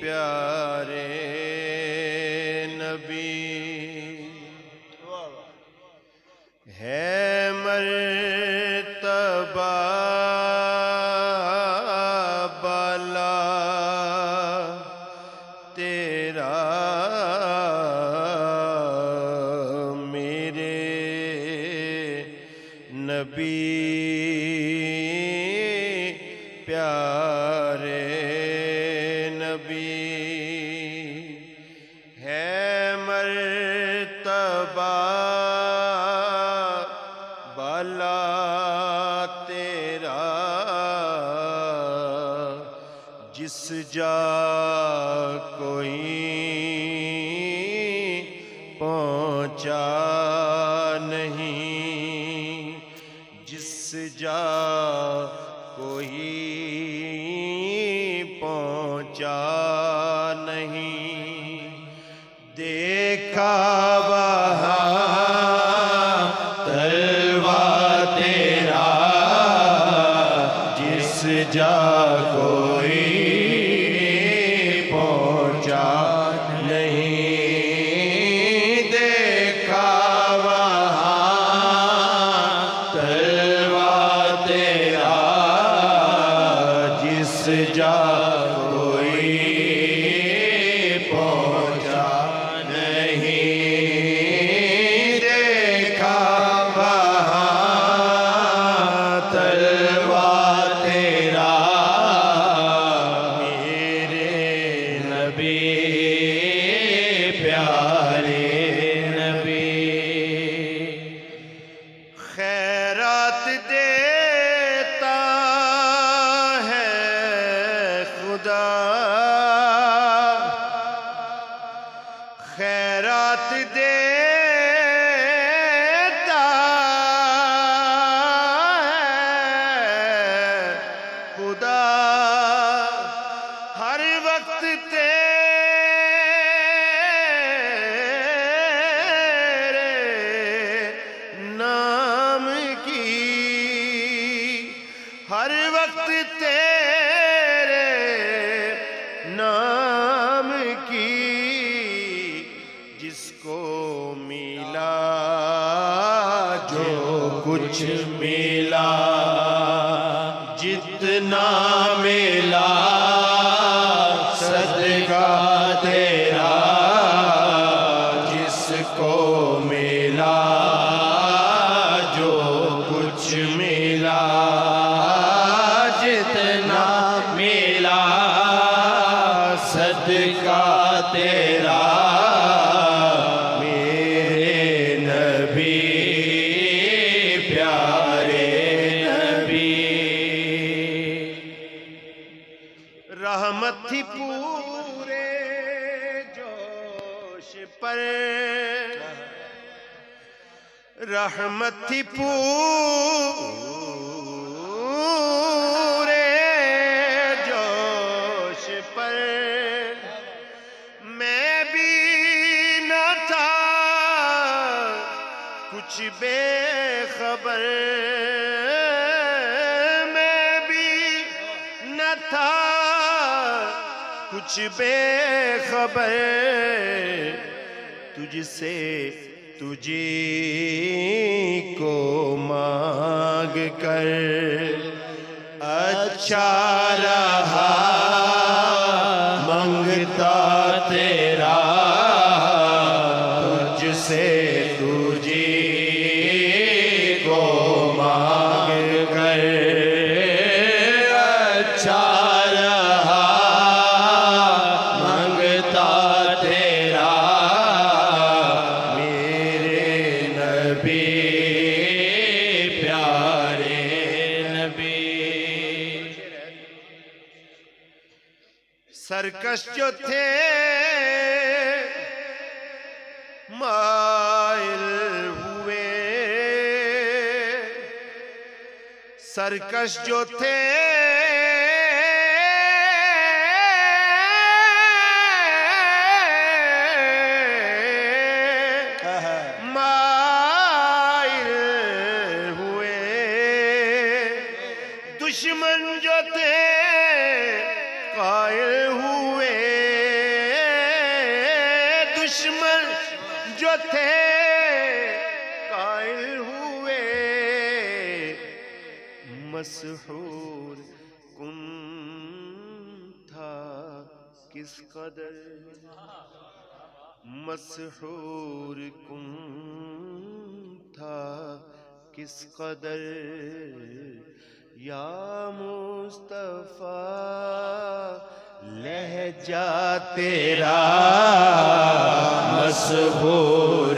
پیارے نبی ہے مرتبہ بالا تیرا میرے نبی پیارے نبی ہے مرتبہ بالا تیرا جس جا کوئی پہنچا نہیں جس جا کوئی پہنچا نہیں دیکھا وہاں تلوا تیرا جس جا کوئی پہنچا نہیں دیکھا وہاں تلوا تیرا جس جا کوئی پہنچا نہیں دیکھا وہاں تلوا تیرا میرے نبی پیارے نبی خیرات دیتا ہے خدا خیرات دیتا ہے خدا ہر وقت تیرے نام کی ہر وقت تیرے نام کی جس کو ملا جو کچھ ملا جتنا ملا صدقہ تیرا جس کو ملا جو کچھ ملا جتنا ملا صدقہ تیرا میرے نبی پیارے نبی رحمت تھی پورے جوش پر رحمت تھی پورے جوش پر میں بھی نہ تھا کچھ بے خبر میں بھی نہ تھا کچھ بے خبر تجھ سے تجھی کو مانگ کر اچھا رہا منگتا تیرا تجھ سے تجھی کو مانگ کر اچھا رہا منگتا تیرا میرے نبی پیارے نبی سرکش جو تھے مائل ہوئے سرکش جو تھے مائل ہوئے دشمن جو تھے قائل ہوئے تھے قائل ہوئے مسحور کن تھا کس قدر مسحور کن تھا کس قدر یا مصطفیٰ لہجہ تیرا مسحور